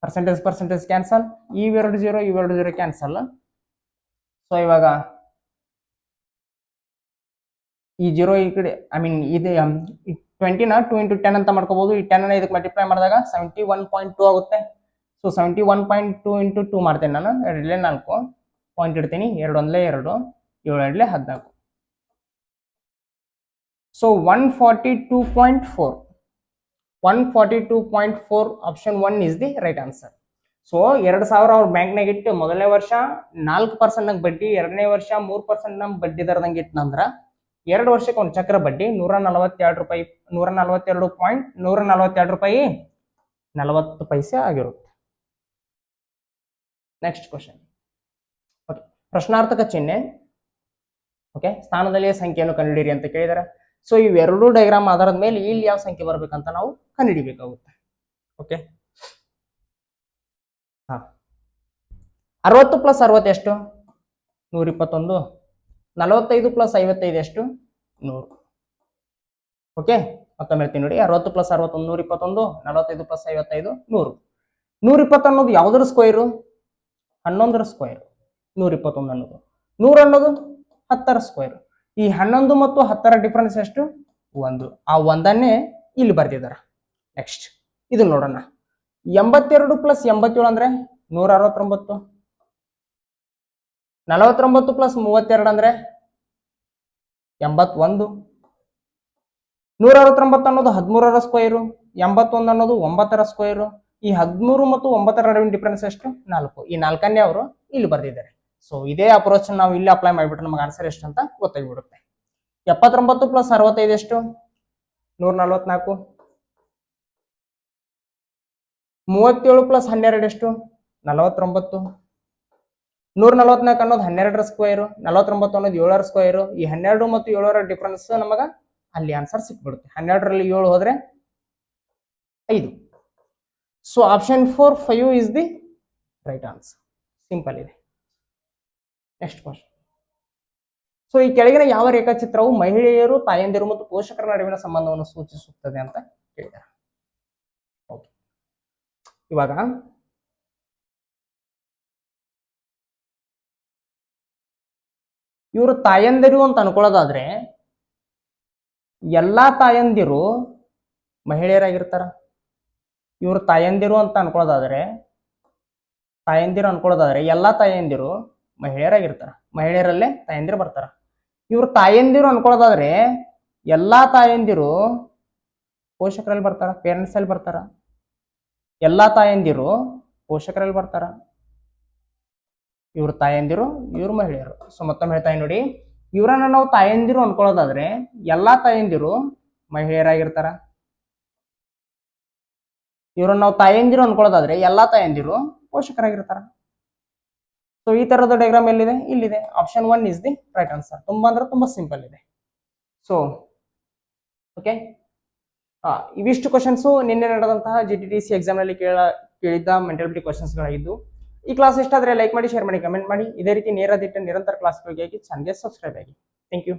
ಪರ್ಸೆಂಟೇಜ್ ಕ್ಯಾನ್ಸಲ್, ಇವೆರಡು 0 ಕ್ಯಾನ್ಸಲ್. ಸೊ ಇವಾಗ ಈ 0 ಈ ಕಡೆ, ಐ ಮೀನ್ ಇದು 20ನ 2 × 10 ಅಂತ ಮಾಡ್ಕೋಬಹುದು. ಈ 10ನ ಇದಕ್ಕೆ ಮಲ್ಟಿಪ್ಲೈ ಮಾಡಿದಾಗ 71.2 ಆಗುತ್ತೆ. ಸೊ 71.2 × 2 ಮಾಡ್ತೇನೆ ನಾನು. 2 4 ಪಾಯಿಂಟ್ ಇಡ್ತೀನಿ, 2 1 2, 7 2 14. So 142.4. 142.4 option 1 is the right answer. So 2,000 ಅವ್ರ ಬ್ಯಾಂಕ್ನಾಗ ಇಟ್ಟು ಮೊದಲನೇ ವರ್ಷ 4% ಬಡ್ಡಿ, ಎರಡನೇ ವರ್ಷ 3% ನಮ್ ಬಡ್ಡಿ ದರದಂಗೆ ಇಟ್ಟನಂದ್ರ 2 ವರ್ಷಕ್ಕೆ ಒಂದು ಚಕ್ರ ಬಡ್ಡಿ 142 ರೂಪಾಯಿ, 142 ರೂಪಾಯಿ 40 ಪೈಸೆ ಆಗಿರುತ್ತೆ. Next question. ಓಕೆ, ಪ್ರಶ್ನಾರ್ಥಕ ಚಿಹ್ನೆ. ಓಕೆ, ಸ್ಥಾನದಲ್ಲಿಯೇ ಸಂಖ್ಯೆಯನ್ನು ಕಂಡುಹಿಡಿಯಿರಿ ಅಂತ ಕೇಳಿದಾರೆ. ಸೊ ಇವೆರಡೂ ಡಯಾಗ್ರಾಮ್ ಆಧಾರದ ಮೇಲೆ ಇಲ್ಲಿ ಯಾವ ಸಂಖ್ಯೆ ಬರ್ಬೇಕಂತ ನಾವು ಕಂಡುಹಿಡಿಬೇಕಾಗುತ್ತೆ. ಓಕೆ, 60 + 60 ಎಷ್ಟು? 121. 45 + 55 ಎಷ್ಟು? 100. ಓಕೆ, ಮತ್ತೊಮ್ಮೆ ಹೇಳ್ತೀನಿ ನೋಡಿ, 60 + 60 121, 45 + 55 100. 120 ಅನ್ನೋದು ಯಾವುದರ ಸ್ಕ್ವೇರು? 11ರ ಸ್ಕ್ವೇರ್. 121 ಅನ್ನೋದು 100 ಅನ್ನೋದು 10ರ ಸ್ಕ್ವೇರ್. ಈ 11 ಮತ್ತು 10ರ ಡಿಫರೆನ್ಸ್ ಎಷ್ಟು? 1. ಆ ಒಂದನ್ನೇ ಇಲ್ಲಿ ಬರ್ದಿದ್ದಾರೆ. ನೆಕ್ಸ್ಟ್ ಇದು ನೋಡೋಣ. 82 + 87 ಅಂದ್ರೆ 169. 49 + 32 ಅಂದ್ರೆ 81. 169 ಅನ್ನೋದು 13ರ ಸ್ಕ್ವೇರು, 81 ಅನ್ನೋದು 9ರ ಸ್ಕ್ವೇರು. ಈ 13 ಮತ್ತು 9ರ ನಡುವಿನ ಡಿಫರೆನ್ಸ್ ಎಷ್ಟು? 4. ಈ 4ಅನ್ನೇ ಅವರು ಇಲ್ಲಿ ಬರ್ದಿದ್ದಾರೆ. ಸೊ ಇದೇ ಅಪ್ರೋಚ್ ನಾವು ಇಲ್ಲಿ ಅಪ್ಲೈ ಮಾಡಿಬಿಟ್ರೆ ನಮಗೆ ಆನ್ಸರ್ ಎಷ್ಟು ಅಂತ ಗೊತ್ತಾಗ್ಬಿಡುತ್ತೆ. 79 + 65 ಎಷ್ಟು? 144. 37 + 12 ಎಷ್ಟು? 49. 144 ಅನ್ನೋದು 12ರ ಸ್ಕ್ವೇರು, 49 ಅನ್ನೋದು 7ರ ಸ್ಕ್ವೇರು. ಈ 12 ಮತ್ತು 7ರ ಡಿಫರೆನ್ಸ್ ನಮಗ ಅಲ್ಲಿ ಆನ್ಸರ್ ಸಿಕ್ಬಿಡುತ್ತೆ. 12ರಲ್ಲಿ 7 ಹೋದ್ರೆ 5. So option 4 5 is the right answer. Simple ಇದೆ. Next question. ಸೊ ಈ ಕೆಳಗಿನ ಯಾವ ರೇಖಾಚಿತ್ರವು ಮಹಿಳೆಯರು, ತಾಯಂದಿರು ಮತ್ತು ಪೋಷಕರ ನಡುವಿನ ಸಂಬಂಧವನ್ನು ಸೂಚಿಸುತ್ತದೆ ಅಂತ ಕೇಳಿದ್ದಾರೆ. ಓಕೆ, ಇವಾಗ ಇವರು ತಾಯಂದಿರು ಅಂತ ಅನ್ಕೊಳ್ಳೋದಾದ್ರೆ ಎಲ್ಲಾ ತಾಯಂದಿರು ಮಹಿಳೆಯರಾಗಿರ್ತಾರ. ಇವರು ತಾಯಂದಿರು ಅಂತ ಅನ್ಕೊಳ್ಳೋದಾದ್ರೆ ಎಲ್ಲಾ ತಾಯಂದಿರು ಮಹಿಳೆಯರಾಗಿರ್ತಾರ. ಮಹಿಳೆಯರಲ್ಲೇ ತಾಯಂದಿರು ಬರ್ತಾರ. ಇವರು ತಾಯಂದಿರು ಅನ್ಕೊಳ್ಳೋದಾದ್ರೆ ಎಲ್ಲಾ ತಾಯಂದಿರು ಪೋಷಕರಲ್ಲಿ ಬರ್ತಾರ, ಪೇರೆಂಟ್ಸ್ ಅಲ್ಲಿ ಬರ್ತಾರ. ಎಲ್ಲಾ ತಾಯಂದಿರು ಪೋಷಕರಲ್ಲಿ ಬರ್ತಾರ. ಇವ್ರ ತಾಯಂದಿರು, ಇವ್ರು ಮಹಿಳೆಯರು. ಸೊ ಮತ್ತೊಮ್ಮೆ ಹೇಳ್ತಾ ನೋಡಿ, ಇವರನ್ನ ನಾವು ತಾಯಂದಿರು ಅನ್ಕೊಳ್ಳೋದಾದ್ರೆ ಎಲ್ಲಾ ತಾಯಂದಿರು ಮಹಿಳೆಯರಾಗಿರ್ತಾರ. ಇವ್ರನ್ನ ನಾವು ತಾಯಂದಿರು ಅನ್ಕೊಳ್ಳೋದಾದ್ರೆ ಎಲ್ಲಾ ತಾಯಂದಿರು ಪೋಷಕರಾಗಿರ್ತಾರ. ಸೊ ಈ ತರದ ಡಯಾಗ್ರಾಮ್ ಎಲ್ಲಿದೆ? ಇಲ್ಲಿದೆ. Option 1 is the right answer. ತುಂಬಾ ಅಂದ್ರೆ ತುಂಬಾ ಸಿಂಪಲ್ ಇದೆ. ಸೊ ಓಕೆ, ಇವಿಷ್ಟು ಕ್ವಶನ್ಸ್ ನಿನ್ನೆ ನಡೆದಂತಹ GTTC ಎಕ್ಸಾಮ್ ನಲ್ಲಿ ಕೇಳಿದ್ದ ಮೆಂಟಾಲಿಟಿ ಕ್ವಶನ್ಸ್ ಗಳಾಗಿದ್ದು. ಈ ಕ್ಲಾಸ್ ಇಷ್ಟ ಆದರೆ ಲೈಕ್ ಮಾಡಿ, ಶೇರ್ ಮಾಡಿ, ಕಮೆಂಟ್ ಮಾಡಿ. ಇದೇ ರೀತಿ ನೇರ ದಿಟ್ಟ ನಿರಂತರ ಕ್ಲಾಸ್ಗಳಿಗಾಗಿ ಚಾನಲ್ಗೆ ಸಬ್ಸ್ಕ್ರೈಬ್ ಆಗಿ. Thank you.